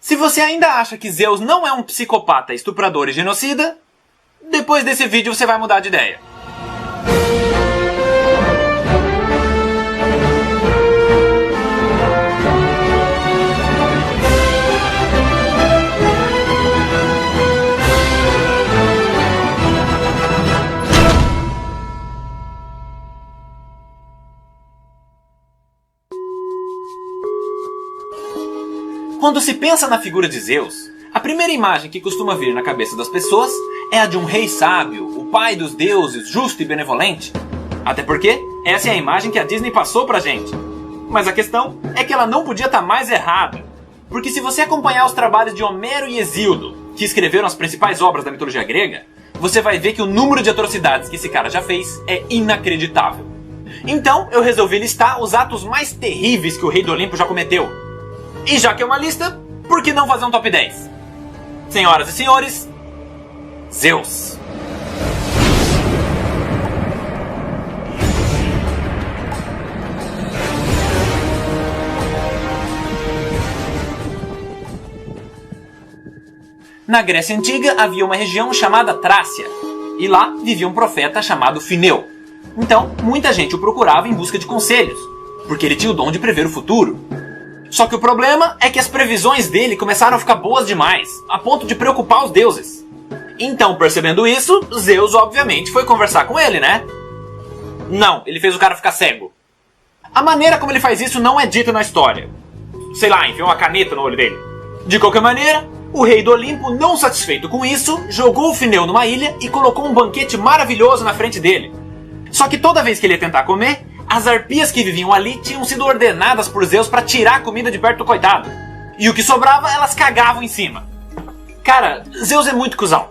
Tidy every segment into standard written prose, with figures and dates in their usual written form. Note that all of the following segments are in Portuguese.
Se você ainda acha que Zeus não é um psicopata, estuprador e genocida, depois desse vídeo você vai mudar de ideia. Quando se pensa na figura de Zeus, a primeira imagem que costuma vir na cabeça das pessoas é a de um rei sábio, o pai dos deuses, justo e benevolente. Até porque essa é a imagem que a Disney passou pra gente. Mas a questão é que ela não podia estar mais errada. Porque se você acompanhar os trabalhos de Homero e Hesíodo, que escreveram as principais obras da mitologia grega, você vai ver que o número de atrocidades que esse cara já fez é inacreditável. Então eu resolvi listar os atos mais terríveis que o rei do Olimpo já cometeu. E já que é uma lista, por que não fazer um top 10? Senhoras e senhores, Zeus. Na Grécia Antiga havia uma região chamada Trácia, e lá vivia um profeta chamado Fineu. Então, muita gente o procurava em busca de conselhos, porque ele tinha o dom de prever o futuro. Só que o problema é que as previsões dele começaram a ficar boas demais, a ponto de preocupar os deuses. Então, percebendo isso, Zeus obviamente foi conversar com ele, né? Não, ele fez o cara ficar cego. A maneira como ele faz isso não é dita na história. Sei lá, enfiou uma caneta no olho dele. De qualquer maneira, o rei do Olimpo, não satisfeito com isso, jogou o Fineu numa ilha e colocou um banquete maravilhoso na frente dele. Só que toda vez que ele ia tentar comer, as arpias que viviam ali tinham sido ordenadas por Zeus para tirar a comida de perto do coitado. E o que sobrava, elas cagavam em cima. Cara, Zeus é muito cuzão.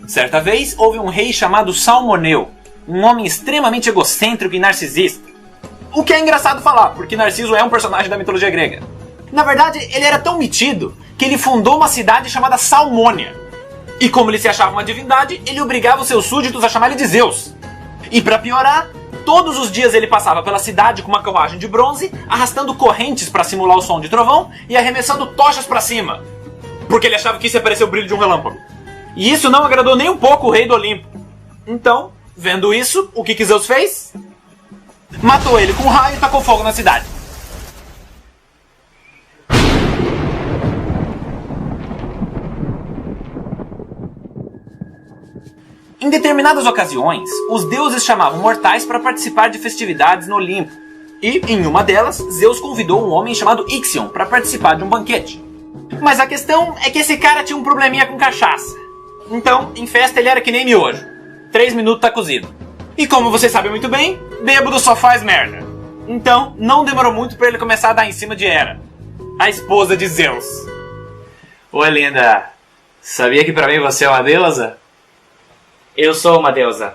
Certa vez, houve um rei chamado Salmoneu, um homem extremamente egocêntrico e narcisista. O que é engraçado falar, porque Narciso é um personagem da mitologia grega. Na verdade, ele era tão metido que ele fundou uma cidade chamada Salmônia. E como ele se achava uma divindade, ele obrigava os seus súditos a chamar ele de Zeus. E pra piorar, todos os dias ele passava pela cidade com uma carruagem de bronze, arrastando correntes pra simular o som de trovão e arremessando tochas pra cima. Porque ele achava que isso ia parecer o brilho de um relâmpago. E isso não agradou nem um pouco o rei do Olimpo. Então, vendo isso, o que Zeus fez? Matou ele com um raio e tacou fogo na cidade. Em determinadas ocasiões, os deuses chamavam mortais para participar de festividades no Olimpo. E, em uma delas, Zeus convidou um homem chamado Ixion para participar de um banquete. Mas a questão é que esse cara tinha um probleminha com cachaça. Então, em festa ele era que nem miojo. 3 minutos tá cozido. E como vocês sabem muito bem, bêbado só faz merda. Então, não demorou muito para ele começar a dar em cima de Hera, a esposa de Zeus. Oi, linda. Sabia que pra mim você é uma deusa? Eu sou uma deusa.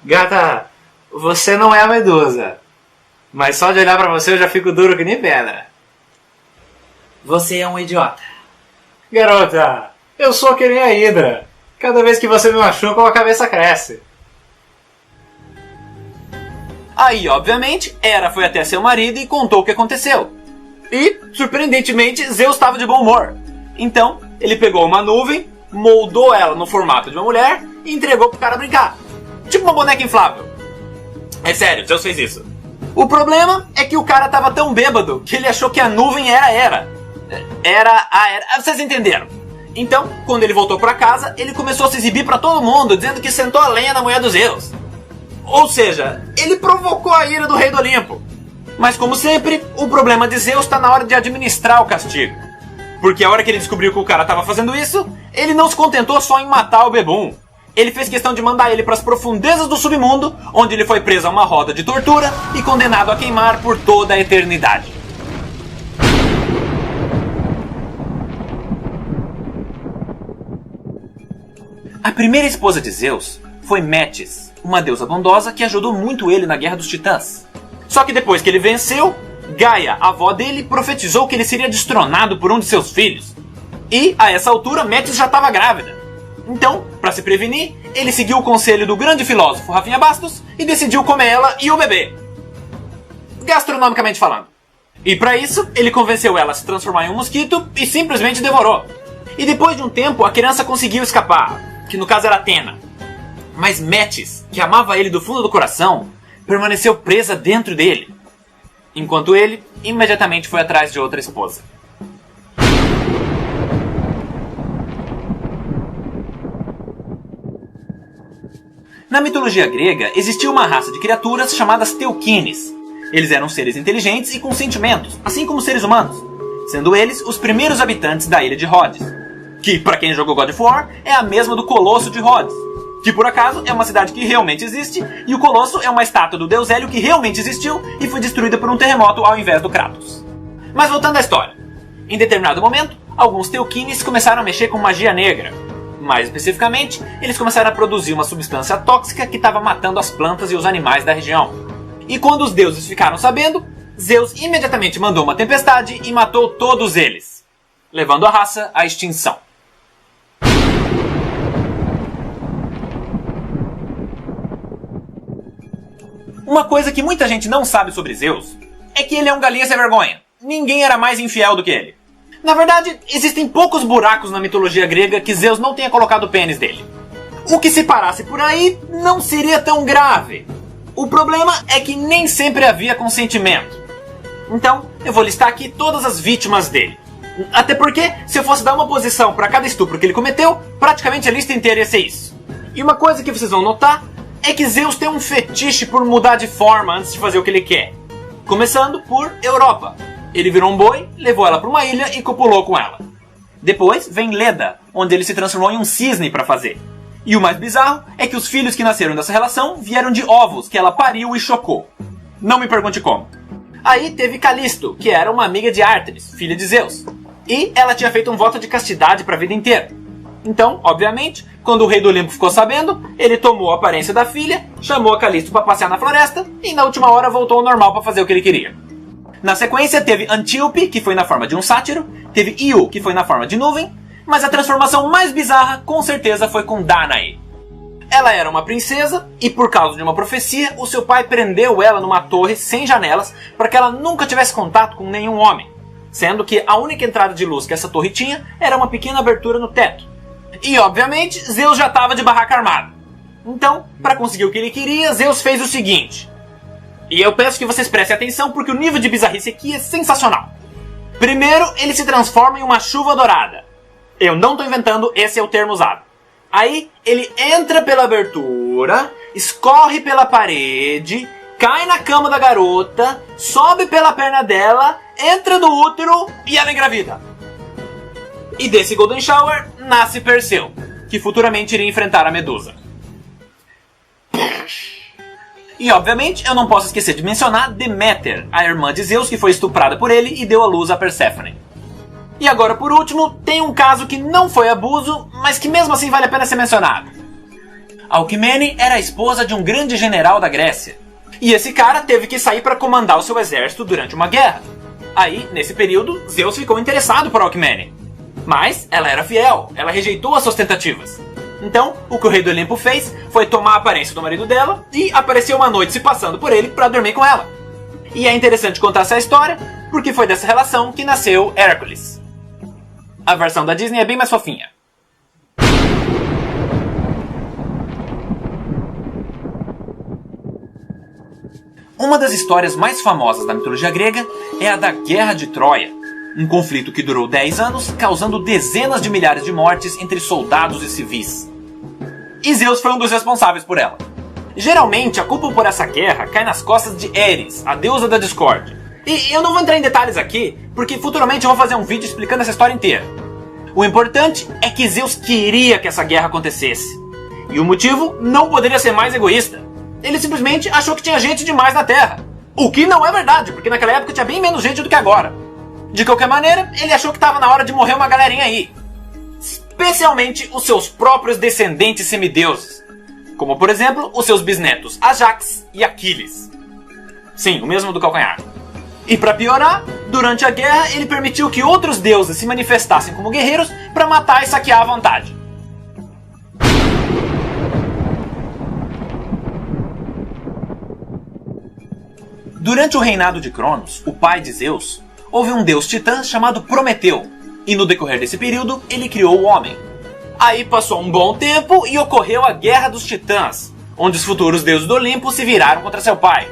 Gata, você não é a Medusa. Mas só de olhar pra você eu já fico duro que nem pedra. Você é um idiota. Garota, eu sou que nem a Hidra. Cada vez que você me machuca, a cabeça cresce. Aí, obviamente, Hera foi até seu marido e contou o que aconteceu. E, surpreendentemente, Zeus estava de bom humor. Então, ele pegou uma nuvem, moldou ela no formato de uma mulher e entregou pro cara brincar. Tipo uma boneca inflável. É sério, Zeus fez isso. O problema é que o cara tava tão bêbado que ele achou que a nuvem era Hera. Era a Hera. Vocês entenderam? Então, quando ele voltou pra casa, ele começou a se exibir pra todo mundo, dizendo que sentou a lenha na mulher dos Zeus. Ou seja, ele provocou a ira do rei do Olimpo. Mas como sempre, o problema de Zeus tá na hora de administrar o castigo. Porque a hora que ele descobriu que o cara tava fazendo isso, ele não se contentou só em matar o bebum. Ele fez questão de mandar ele para as profundezas do submundo, onde ele foi preso a uma roda de tortura e condenado a queimar por toda a eternidade. A primeira esposa de Zeus foi Metis, uma deusa bondosa que ajudou muito ele na Guerra dos Titãs. Só que depois que ele venceu, Gaia, a avó dele, profetizou que ele seria destronado por um de seus filhos. E, a essa altura, Metis já estava grávida. Então, para se prevenir, ele seguiu o conselho do grande filósofo Rafinha Bastos e decidiu comer ela e o bebê. Gastronomicamente falando. E para isso, ele convenceu ela a se transformar em um mosquito e simplesmente devorou. E depois de um tempo, a criança conseguiu escapar, que no caso era Athena. Mas Metis, que amava ele do fundo do coração, permaneceu presa dentro dele. Enquanto ele, imediatamente foi atrás de outra esposa. Na mitologia grega, existia uma raça de criaturas chamadas Teuquines. Eles eram seres inteligentes e com sentimentos, assim como seres humanos, sendo eles os primeiros habitantes da ilha de Rhodes, que, para quem jogou God of War, é a mesma do Colosso de Rhodes, que por acaso é uma cidade que realmente existe, e o Colosso é uma estátua do deus Hélio que realmente existiu e foi destruída por um terremoto ao invés do Kratos. Mas voltando à história. Em determinado momento, alguns Teuquines começaram a mexer com magia negra. Mais especificamente, eles começaram a produzir uma substância tóxica que estava matando as plantas e os animais da região. E quando os deuses ficaram sabendo, Zeus imediatamente mandou uma tempestade e matou todos eles, levando a raça à extinção. Uma coisa que muita gente não sabe sobre Zeus é que ele é um galinha sem vergonha. Ninguém era mais infiel do que ele. Na verdade, existem poucos buracos na mitologia grega que Zeus não tenha colocado o pênis dele. O que se parasse por aí não seria tão grave. O problema é que nem sempre havia consentimento. Então, eu vou listar aqui todas as vítimas dele. Até porque, se eu fosse dar uma posição para cada estupro que ele cometeu, praticamente a lista inteira ia ser isso. E uma coisa que vocês vão notar é que Zeus tem um fetiche por mudar de forma antes de fazer o que ele quer. Começando por Europa. Ele virou um boi, levou ela para uma ilha e copulou com ela. Depois vem Leda, onde ele se transformou em um cisne para fazer. E o mais bizarro é que os filhos que nasceram dessa relação vieram de ovos que ela pariu e chocou. Não me pergunte como. Aí teve Calisto, que era uma amiga de Ártemis, filha de Zeus. E ela tinha feito um voto de castidade para a vida inteira. Então, obviamente, quando o rei do Olimpo ficou sabendo, ele tomou a aparência da filha, chamou a Calisto para passear na floresta e na última hora voltou ao normal para fazer o que ele queria. Na sequência teve Antíope, que foi na forma de um sátiro, teve Io, que foi na forma de nuvem, mas a transformação mais bizarra com certeza foi com Danae. Ela era uma princesa e por causa de uma profecia, o seu pai prendeu ela numa torre sem janelas para que ela nunca tivesse contato com nenhum homem, sendo que a única entrada de luz que essa torre tinha era uma pequena abertura no teto. E obviamente Zeus já estava de barraca armada. Então, para conseguir o que ele queria, Zeus fez o seguinte. E eu peço que vocês prestem atenção porque o nível de bizarrice aqui é sensacional. Primeiro, ele se transforma em uma chuva dourada. Eu não estou inventando, esse é o termo usado. Aí, ele entra pela abertura, escorre pela parede, cai na cama da garota, sobe pela perna dela, entra no útero e ela engravida. E desse Golden Shower, nasce Perseu, que futuramente iria enfrentar a Medusa. E obviamente eu não posso esquecer de mencionar Deméter, a irmã de Zeus que foi estuprada por ele e deu à luz a Perséfone. E agora por último, tem um caso que não foi abuso, mas que mesmo assim vale a pena ser mencionado. Alcmene era a esposa de um grande general da Grécia. E esse cara teve que sair para comandar o seu exército durante uma guerra. Aí, nesse período, Zeus ficou interessado por Alcmene. Mas ela era fiel, ela rejeitou as suas tentativas. Então, o que o rei do Olimpo fez foi tomar a aparência do marido dela e apareceu uma noite se passando por ele para dormir com ela. E é interessante contar essa história, porque foi dessa relação que nasceu Hércules. A versão da Disney é bem mais fofinha. Uma das histórias mais famosas da mitologia grega é a da Guerra de Troia, um conflito que durou 10 anos, causando dezenas de milhares de mortes entre soldados e civis. E Zeus foi um dos responsáveis por ela. Geralmente, a culpa por essa guerra cai nas costas de Eris, a deusa da discórdia. E eu não vou entrar em detalhes aqui, porque futuramente eu vou fazer um vídeo explicando essa história inteira. O importante é que Zeus queria que essa guerra acontecesse. E o motivo não poderia ser mais egoísta. Ele simplesmente achou que tinha gente demais na Terra. O que não é verdade, porque naquela época tinha bem menos gente do que agora. De qualquer maneira, ele achou que estava na hora de morrer uma galerinha aí. Especialmente os seus próprios descendentes semideuses. Como, por exemplo, os seus bisnetos Ajax e Aquiles. Sim, o mesmo do calcanhar. E para piorar, durante a guerra ele permitiu que outros deuses se manifestassem como guerreiros para matar e saquear à vontade. Durante o reinado de Cronos, o pai de Zeus, houve um deus titã chamado Prometeu, e no decorrer desse período ele criou o homem. Aí passou um bom tempo e ocorreu a Guerra dos Titãs, onde os futuros deuses do Olimpo se viraram contra seu pai.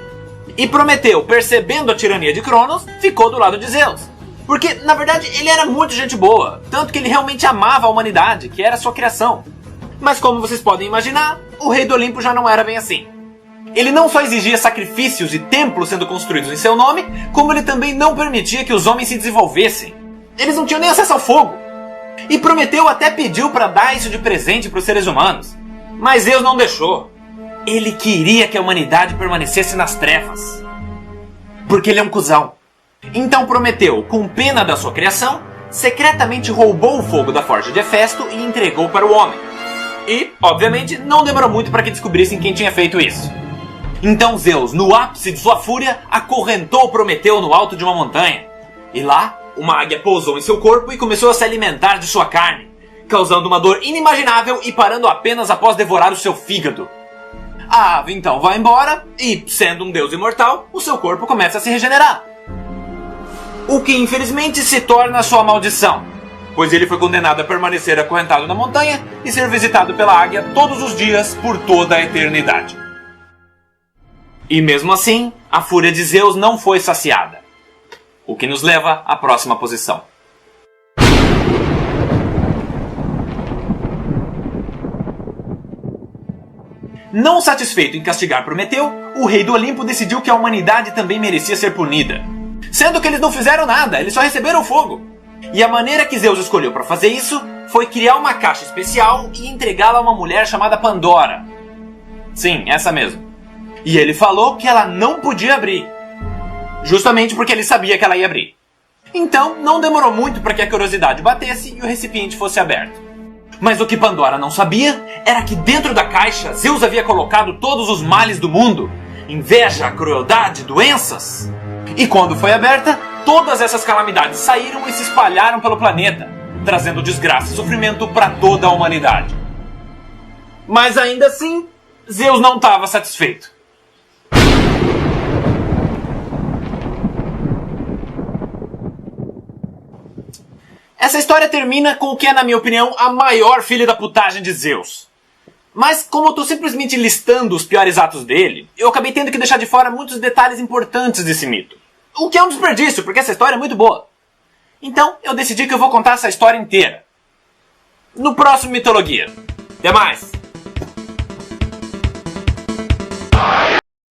E Prometeu, percebendo a tirania de Cronos, ficou do lado de Zeus. Porque, na verdade, ele era muito gente boa, tanto que ele realmente amava a humanidade, que era sua criação. Mas como vocês podem imaginar, o rei do Olimpo já não era bem assim. Ele não só exigia sacrifícios e templos sendo construídos em seu nome, como ele também não permitia que os homens se desenvolvessem. Eles não tinham nem acesso ao fogo. E Prometeu até pediu para dar isso de presente para os seres humanos. Mas Zeus não deixou. Ele queria que a humanidade permanecesse nas trevas. Porque ele é um cuzão. Então Prometeu, com pena da sua criação, secretamente roubou o fogo da forja de Hefesto e entregou para o homem. E, obviamente, não demorou muito para que descobrissem quem tinha feito isso. Então Zeus, no ápice de sua fúria, acorrentou Prometeu no alto de uma montanha. E lá, uma águia pousou em seu corpo e começou a se alimentar de sua carne, causando uma dor inimaginável e parando apenas após devorar o seu fígado. A ave então vai embora e, sendo um deus imortal, o seu corpo começa a se regenerar. O que infelizmente se torna sua maldição, pois ele foi condenado a permanecer acorrentado na montanha e ser visitado pela águia todos os dias por toda a eternidade. E mesmo assim, a fúria de Zeus não foi saciada. O que nos leva à próxima posição. Não satisfeito em castigar Prometeu, o rei do Olimpo decidiu que a humanidade também merecia ser punida. Sendo que eles não fizeram nada, eles só receberam fogo. E a maneira que Zeus escolheu para fazer isso foi criar uma caixa especial e entregá-la a uma mulher chamada Pandora. Sim, essa mesmo. E ele falou que ela não podia abrir. Justamente porque ele sabia que ela ia abrir. Então, não demorou muito para que a curiosidade batesse e o recipiente fosse aberto. Mas o que Pandora não sabia era que dentro da caixa Zeus havia colocado todos os males do mundo. Inveja, crueldade, doenças. E quando foi aberta, todas essas calamidades saíram e se espalharam pelo planeta, trazendo desgraça e sofrimento para toda a humanidade. Mas ainda assim, Zeus não estava satisfeito. Essa história termina com o que é, na minha opinião, a maior filha da putagem de Zeus. Mas como eu tô simplesmente listando os piores atos dele, eu acabei tendo que deixar de fora muitos detalhes importantes desse mito. O que é um desperdício, porque essa história é muito boa. Então, eu decidi que eu vou contar essa história inteira no próximo Mitologia. Até mais!